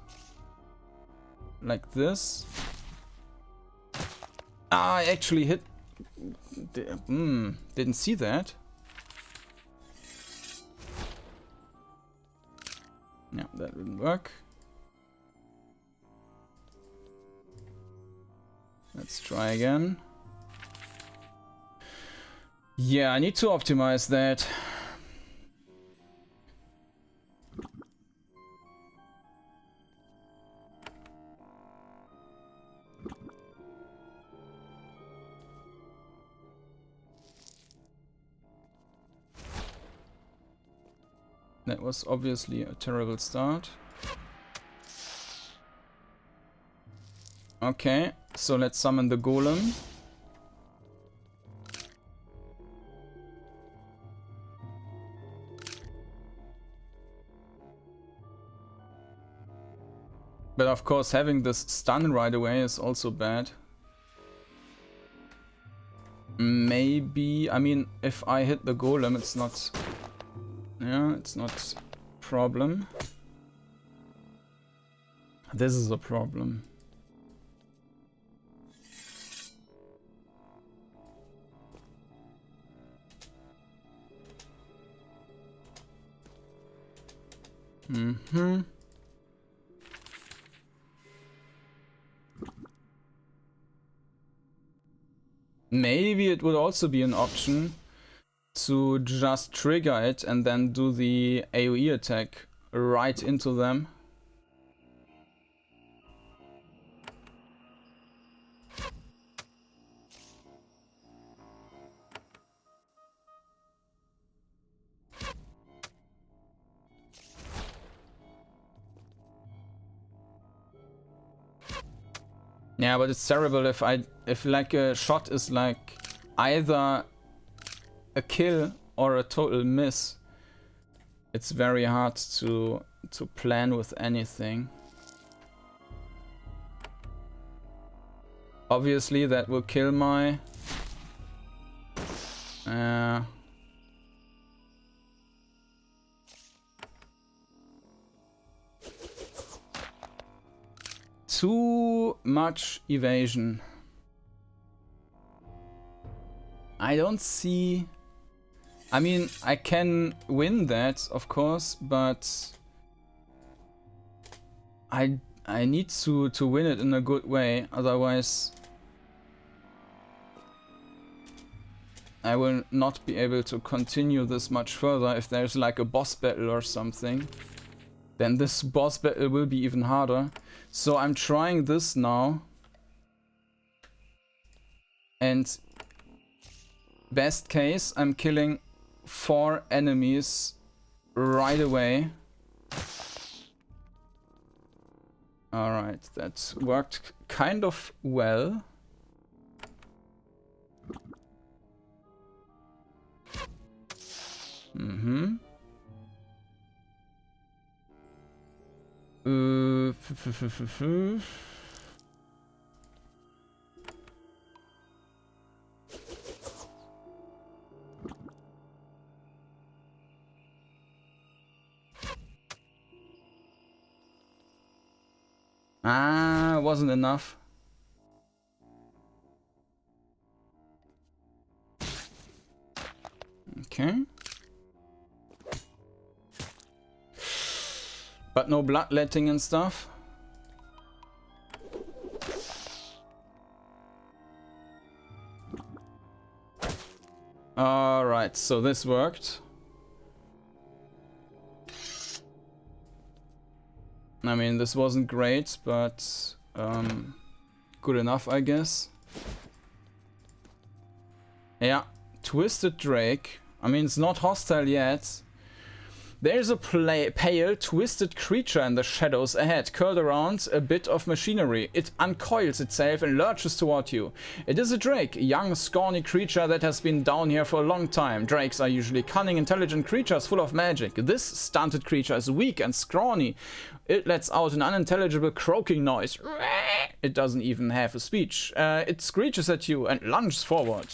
Like this. Ah, I actually hit... didn't see that. Yeah, that didn't work. Let's try again. Yeah, I need to optimize that. That was obviously a terrible start. Okay, so let's summon the golem. But of course, having this stun right away is also bad. Maybe, I mean, if I hit the golem, it's not... Yeah, it's not a problem. This is a problem. Mm-hmm. Maybe it would also be an option to just trigger it and then do the AoE attack right into them. Yeah, but it's terrible if like a shot is like either a kill or a total miss. It's very hard to plan with anything. Obviously that will kill my too much evasion. I don't see... I mean, I can win that, of course, but I need to win it in a good way, otherwise I will not be able to continue this much further. If there's like a boss battle or something, then this boss battle will be even harder. So I'm trying this now. And best case, I'm killing 4 enemies right away. Alright, that worked kind of well. Mm-hmm. Wasn't enough. Okay. But no bloodletting and stuff. Alright, so this worked. I mean, this wasn't great, but good enough, I guess. Yeah, Twisted Drake. I mean, it's not hostile yet. There's a pale, twisted creature in the shadows ahead, curled around a bit of machinery. It uncoils itself and lurches toward you. It is a drake, a young, scrawny creature that has been down here for a long time. Drakes are usually cunning, intelligent creatures full of magic. This stunted creature is weak and scrawny. It lets out an unintelligible croaking noise. It doesn't even have a speech. It screeches at you and lunges forward.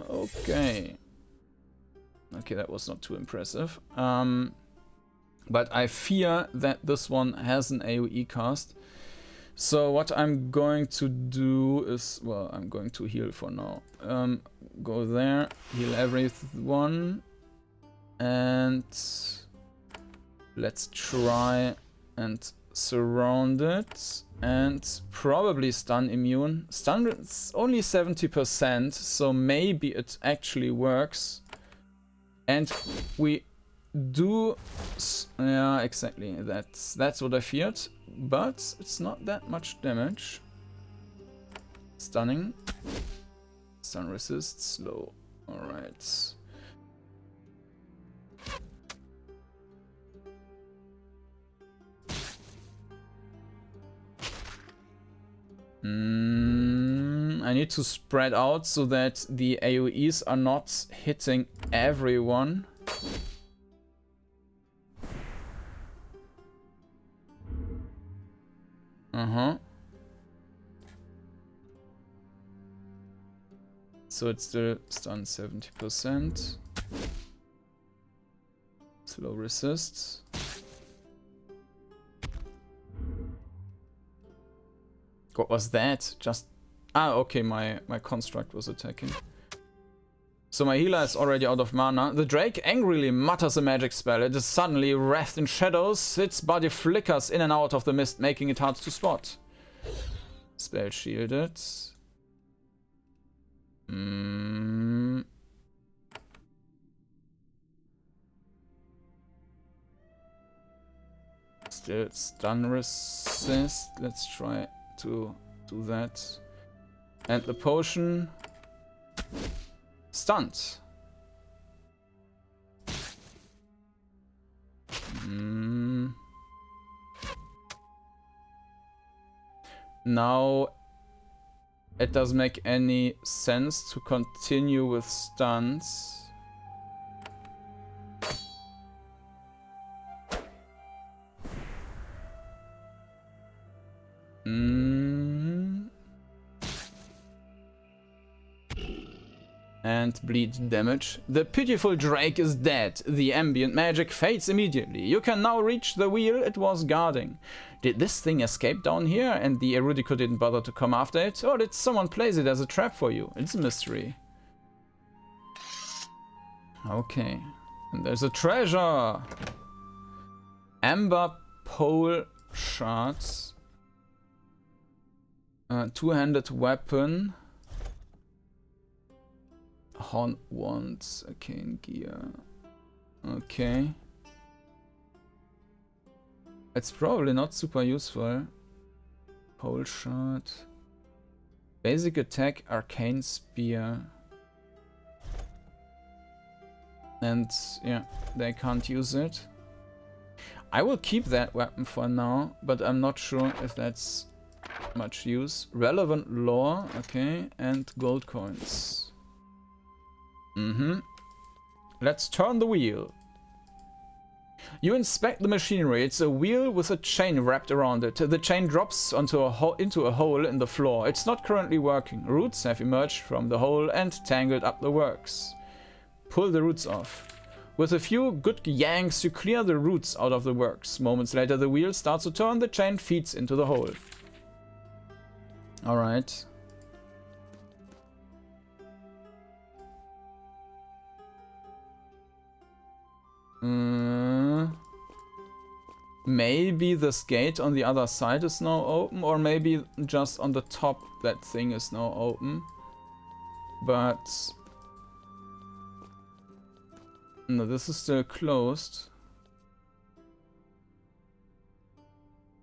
Okay. Okay, that was not too impressive. But I fear that this one has an AoE cast. So what I'm going to do is... Well, I'm going to heal for now. Go there, heal everyone. And... let's try and surround it. And probably stun immune. Stun is only 70%, so maybe it actually works. And we do... yeah, exactly. That's what I feared. But it's not that much damage. Stunning. Stun resist. Slow. Alright. I need to spread out so that the AoEs are not hitting everyone. So it's still stun 70%. Slow resist. What was that? Just... Ah, okay, my construct was attacking. So my healer is already out of mana. The Drake angrily mutters a magic spell. It is suddenly wrapped in shadows. Its body flickers in and out of the mist, making it hard to spot. Spell shielded. Still stun resist. Let's try to do that. And the potion. Stunned. Now it doesn't make any sense to continue with stuns. And bleed damage. The pitiful Drake is dead. The ambient magic fades immediately. You can now reach the wheel it was guarding. Did this thing escape down here and the Erudico didn't bother to come after it? Or did someone place it as a trap for you? It's a mystery. Okay. And there's a treasure! Amber pole shards. Two-handed weapon. Horn wands, arcane gear. Okay. It's probably not super useful. Pole shard. Basic attack, arcane spear. And yeah, they can't use it. I will keep that weapon for now, but I'm not sure if that's much use. Relevant lore, okay, and gold coins. Let's turn the wheel. You inspect the machinery. It's a wheel with a chain wrapped around it. The chain drops into a hole in the floor. It's not currently working. Roots have emerged from the hole and tangled up the works. Pull the roots off. With a few good yanks, you clear the roots out of the works. Moments later, the wheel starts to turn. The chain feeds into the hole. Alright. Maybe this gate on the other side is now open, or maybe just on the top that thing is now open. But no, this is still closed.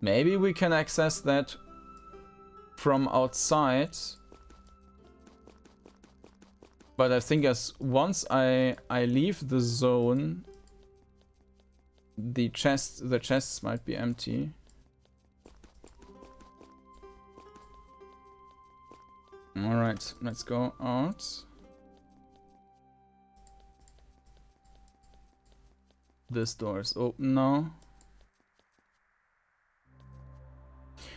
Maybe we can access that from outside. But I think once I leave the zone, the chests might be empty. Alright, let's go out. This door is open now.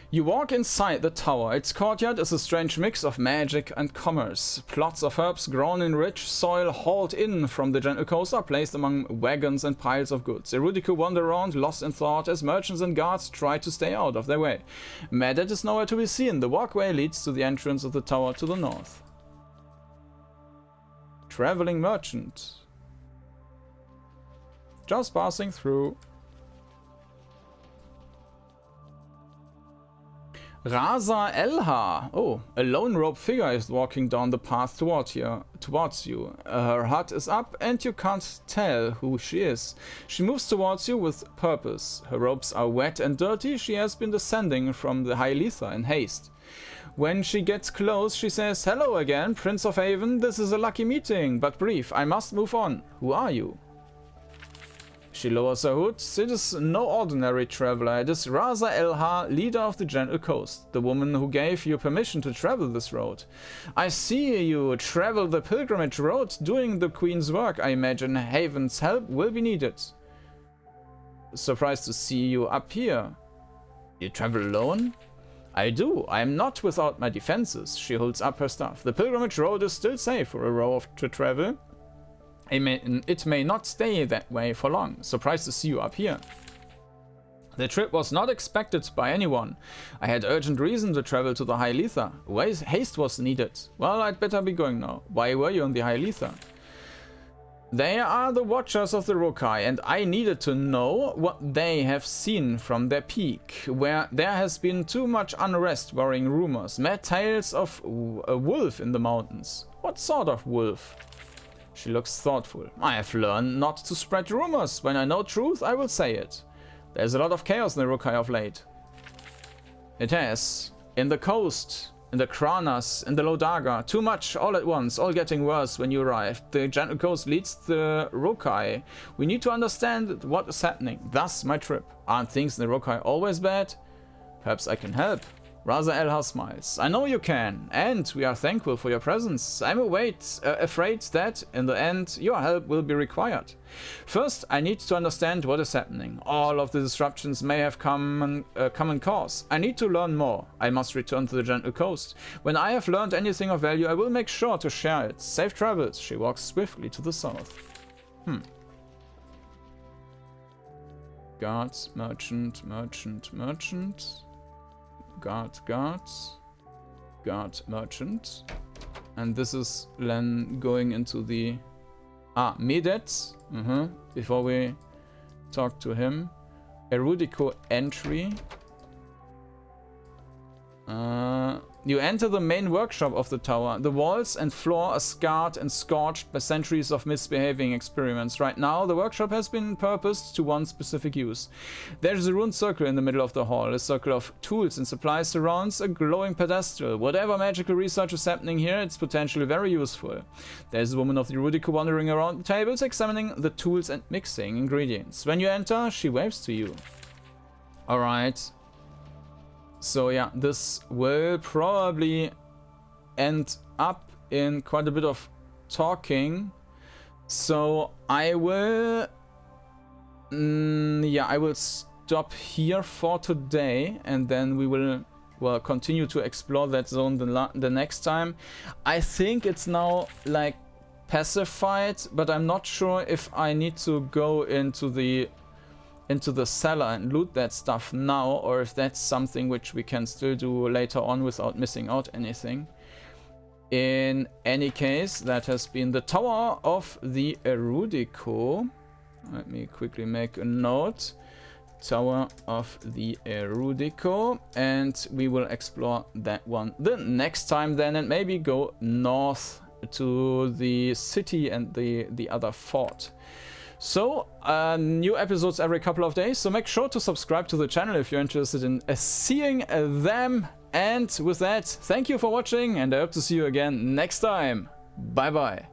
You walk inside the tower. Its courtyard is a strange mix of magic and commerce. Plots of herbs grown in rich soil hauled in from the gentle coast are placed among wagons and piles of goods. Erudico wander around, lost in thought, as merchants and guards try to stay out of their way. Medet is nowhere to be seen. The walkway leads to the entrance of the tower to the north. Traveling merchant. Just passing through. Raza Elha. Oh, a lone rope figure is walking down the path towards you. Her hat is up and you can't tell who she is. She moves towards you with purpose. Her robes are wet and dirty. She has been descending from the high Lheure in haste. When she gets close, she says, "Hello again, Prince of Haven. This is a lucky meeting, but brief. I must move on. Who are you?" She lowers her hood. It is no ordinary traveler. It is Raza Lheure, leader of the Gentle Coast, the woman who gave you permission to travel this road. I see you travel the pilgrimage road doing the Queen's work. I imagine Haven's help will be needed. Surprised to see you up here. You travel alone? I do. I am not without my defenses. She holds up her staff. The pilgrimage road is still safe for a row to travel. It may not stay that way for long. Surprised to see you up here. The trip was not expected by anyone. I had urgent reason to travel to the High Lheure. Haste was needed. Well, I'd better be going now. Why were you on the High Lheure? They are the watchers of the Rokai, and I needed to know what they have seen from their peak, where there has been too much unrest, worrying rumors, mad tales of a wolf in the mountains. What sort of wolf? She looks thoughtful. I have learned not to spread rumors. When I know truth, I will say it. There's a lot of chaos in the Rokai of late. It has. In the coast, in the Kranas, in the Lodaga. Too much all at once, all getting worse when you arrive. The Gentle Coast leads the Rokai. We need to understand what is happening. Thus, my trip. Aren't things in the Rokai always bad? Perhaps I can help. Raza Lheure smiles. I know you can, and we are thankful for your presence. I'm afraid that, in the end, your help will be required. First, I need to understand what is happening. All of the disruptions may have common cause. I need to learn more. I must return to the Gentle Coast. When I have learned anything of value, I will make sure to share it. Safe travels. She walks swiftly to the south. Guards, merchant. Guard, merchant. And this is Len going into the... Medets. Before we talk to him. Erudico entry. You enter the main workshop of the tower. The walls and floor are scarred and scorched by centuries of misbehaving experiments. Right now, the workshop has been purposed to one specific use. There's a rune circle in the middle of the hall. A circle of tools and supplies surrounds a glowing pedestal. Whatever magical research is happening here, it's potentially very useful. There's a woman of the Erudico wandering around the tables, examining the tools and mixing ingredients. When you enter, she waves to you. Alright. So yeah, this will probably end up in quite a bit of talking. So I will... I will stop here for today, and then we will, well, continue to explore that zone the next time. I think it's now, like, pacified, but I'm not sure if I need to go into the cellar and loot that stuff now, or if that's something which we can still do later on without missing out anything. In any case, that has been the Tower of the Erudico. Let me quickly make a note. Tower of the Erudico, and we will explore that one the next time then, and maybe go north to the city and the other fort. So, new episodes every couple of days, so make sure to subscribe to the channel if you're interested in seeing them. And with that, thank you for watching, and I hope to see you again next time. Bye bye.